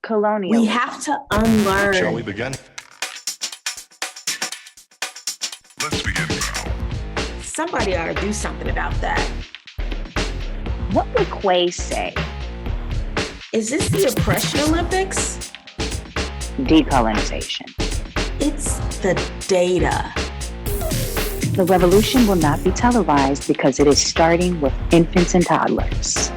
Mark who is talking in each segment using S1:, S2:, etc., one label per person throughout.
S1: We
S2: colonialism.
S1: have to unlearn.
S3: Shall we begin?
S4: Let's begin now.
S1: Somebody ought to do something about that.
S2: What would Quay say?
S1: Is this the oppression Olympics?
S2: Decolonization.
S1: It's the data.
S2: The revolution will not be televised because it is starting with infants and toddlers.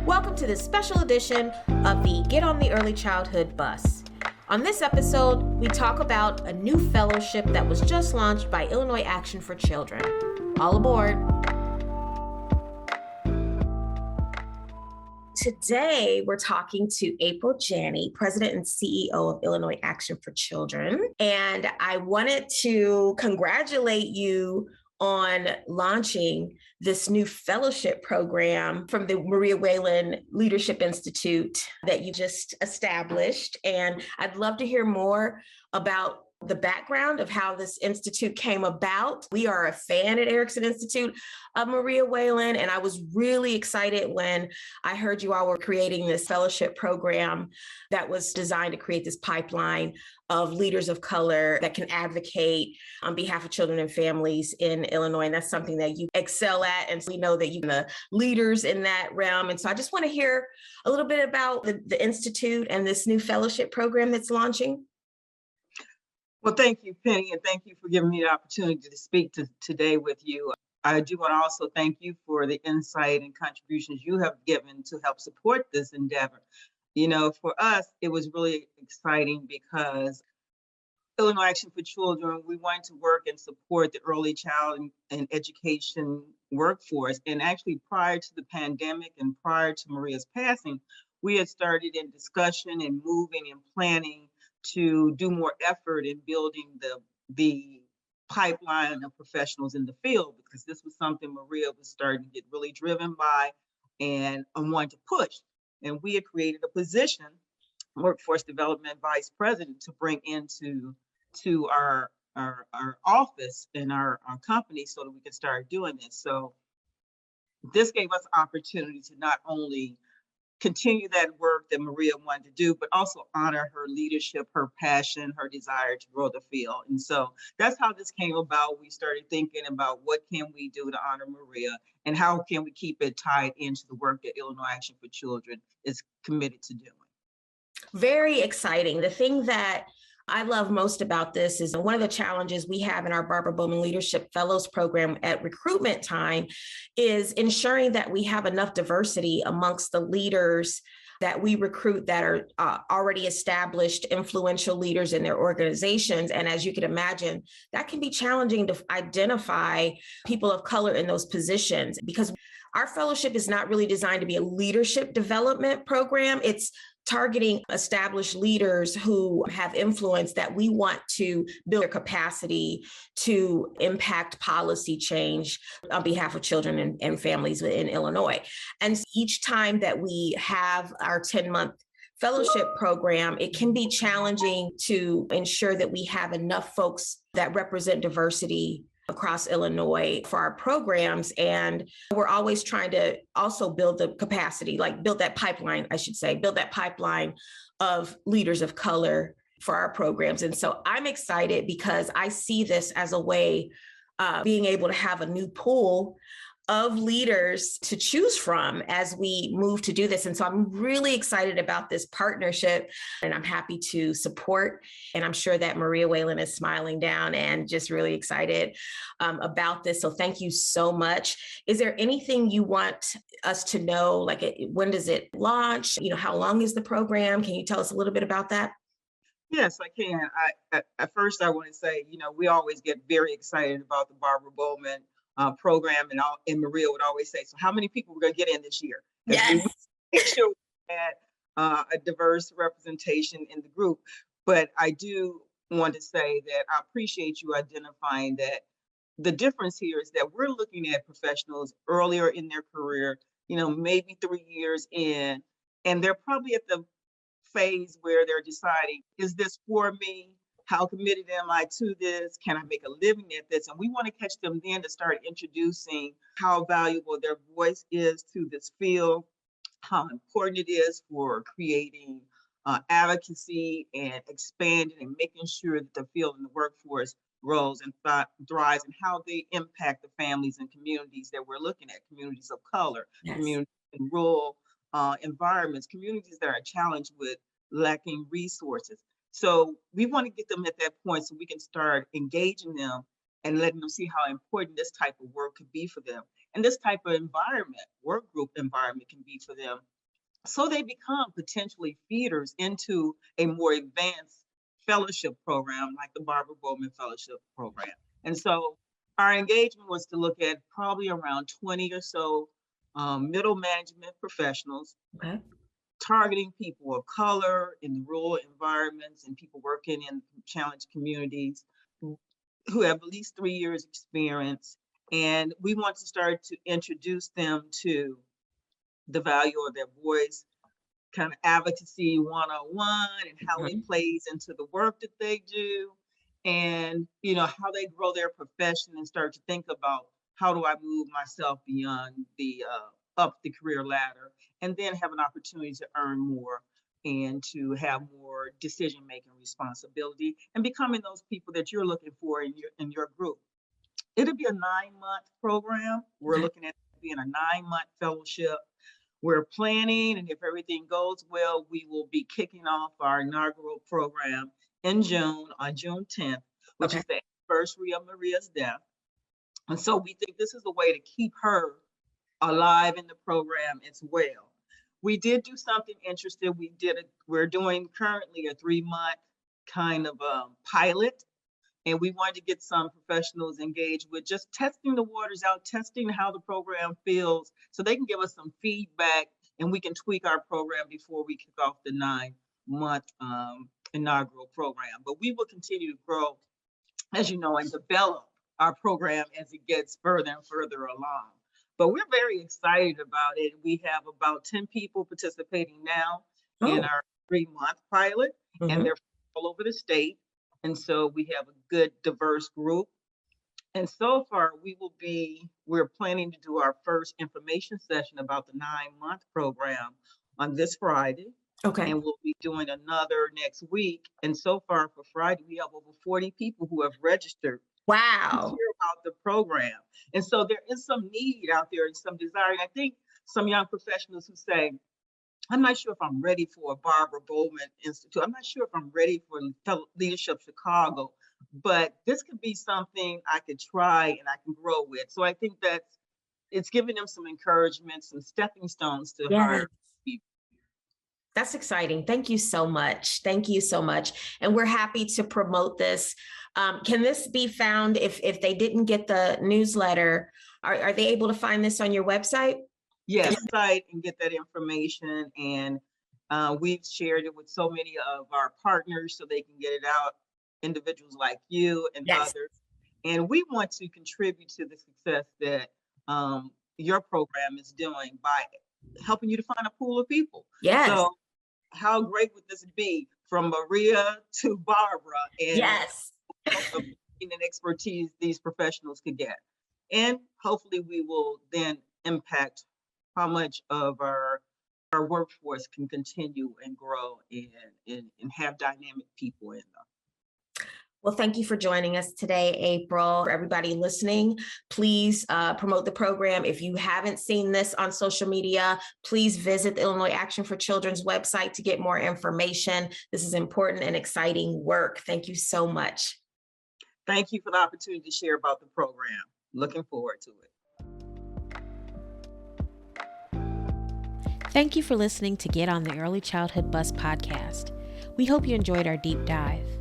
S5: Welcome to this special edition of the Get on the Early Childhood Bus. On this episode, we talk about a new fellowship that was just launched by Illinois Action for Children. All aboard. Today, we're talking to April Janney, President and CEO of Illinois Action for Children. And I wanted to congratulate you on launching this new fellowship program from the Whelan Leadership Institute that you just established. And I'd love to hear more about the background of how this institute came about. We are a fan at Erikson Institute of Maria Whelan, and I was really excited when I heard you all were creating this fellowship program that was designed to create this pipeline of leaders of color that can advocate on behalf of children and families in Illinois. And that's something that you excel at. And so we know that you're the leaders in that realm. And so I just want to hear a little bit about the Institute and this new fellowship program that's launching.
S6: Well, thank you, Penny, and thank you for giving me the opportunity to speak today with you. I do want to also thank you for the insight and contributions you have given to help support this endeavor. You know, for us, it was really exciting because Illinois Action for Children, we wanted to work and support the early child and education workforce. And actually, prior to the pandemic and prior to Maria's passing, we had started in discussion and moving and planning to do more effort in building the pipeline of professionals in the field, because this was something Maria was starting to get really driven by and wanted to push. And we had created a position, Workforce Development Vice President, to bring into our office and our company so that we could start doing this. So this gave us opportunity to not only continue that work that Maria wanted to do, but also honor her leadership, her passion, her desire to grow the field. And so that's how this came about. We started thinking about what can we do to honor Maria and how can we keep it tied into the work that Illinois Action for Children is committed to doing.
S5: Very exciting. The thing that I love most about this is one of the challenges we have in our Barbara Bowman Leadership Fellows program at recruitment time is ensuring that we have enough diversity amongst the leaders that we recruit that are already established, influential leaders in their organizations. And as you can imagine, that can be challenging to identify people of color in those positions, because our fellowship is not really designed to be a leadership development program. It's targeting established leaders who have influence that we want to build their capacity to impact policy change on behalf of children and families in Illinois. And each time that we have our 10-month fellowship program, it can be challenging to ensure that we have enough folks that represent diversity across Illinois for our programs. And we're always trying to also build the capacity, like build that pipeline of leaders of color for our programs. And so I'm excited because I see this as a way being able to have a new pool of leaders to choose from as we move to do this. And so I'm really excited about this partnership, and I'm happy to support. And I'm sure that Maria Whelan is smiling down and just really excited about this. So thank you so much. Is there anything you want us to know? Like, when does it launch? You know, how long is the program? Can you tell us a little bit about that?
S6: Yes, I can. At first, I want to say, you know, we always get very excited about the Barbara Bowman program, and Maria would always say, so how many people we're going to get in this year?
S5: Yes.
S6: We make sure we had a diverse representation in the group. But I do want to say that I appreciate you identifying that the difference here is that we're looking at professionals earlier in their career, you know, maybe 3 years in, and they're probably at the phase where they're deciding, is this for me? How committed am I to this? Can I make a living at this? And we want to catch them then to start introducing how valuable their voice is to this field, how important it is for creating advocacy and expanding and making sure that the field and the workforce grows and thrives, and how they impact the families and communities that we're looking at, communities of color,
S5: Yes.
S6: communities in rural environments, communities that are challenged with lacking resources. So we want to get them at that point so we can start engaging them and letting them see how important this type of work could be for them. And this type of environment, work group environment, can be for them. So they become potentially feeders into a more advanced fellowship program like the Barbara Bowman Fellowship Program. And so our engagement was to look at probably around 20 or so middle management professionals,
S5: Okay.
S6: targeting people of color in the rural environments and people working in challenged communities who have at least 3 years experience. And we want to start to introduce them to the value of their voice, kind of advocacy 101, and how it plays into the work that they do, and how they grow their profession and start to think about, how do I move myself beyond the up the career ladder, and then have an opportunity to earn more and to have more decision-making responsibility and becoming those people that you're looking for in your group. It'll be a 9-month program. We're looking at it being a 9-month fellowship. We're planning, and if everything goes well, we will be kicking off our inaugural program in June, on June 10th, which is the anniversary of Maria's death. And so we think this is a way to keep her alive in the program as well. We did do something interesting. We're doing currently a 3-month kind of pilot, and we wanted to get some professionals engaged with just testing the waters out, testing how the program feels, so they can give us some feedback and we can tweak our program before we kick off the 9-month inaugural program. But we will continue to grow, as you know, and develop our program as it gets further and further along. But we're very excited about it. We have about 10 people participating now in our 3-month pilot, and they're all over the state. And so we have a good, diverse group. And so far, we're planning to do our first information session about the 9-month program on this Friday.
S5: Okay.
S6: And we'll be doing another next week. And so far for Friday, we have over 40 people who have registered.
S5: Wow.
S6: To hear about the program. And so there is some need out there and some desire. And I think some young professionals who say, I'm not sure if I'm ready for a Barbara Bowman Institute. I'm not sure if I'm ready for Leadership Chicago, but this could be something I could try and I can grow with. So I think that it's giving them some encouragement, some stepping stones to hire people.
S5: That's exciting. Thank you so much. Thank you so much. And we're happy to promote this. Can this be found if they didn't get the newsletter? Are they able to find this on your website?
S6: Yes, site and get that information. And we've shared it with so many of our partners so they can get it out, individuals like you and others. And we want to contribute to the success that your program is doing by helping you to find a pool of people.
S5: Yes.
S6: So how great would this be, from Maria to Barbara, and and expertise these professionals could get. And hopefully we will then impact how much of our workforce can continue and grow and have dynamic people in them.
S5: Well, thank you for joining us today, April. For everybody listening, please promote the program. If you haven't seen this on social media, please visit the Illinois Action for Children's website to get more information. This is important and exciting work. Thank you so much.
S6: Thank you for the opportunity to share about the program. Looking forward to it.
S3: Thank you for listening to Get on the Early Childhood Bus podcast. We hope you enjoyed our deep dive.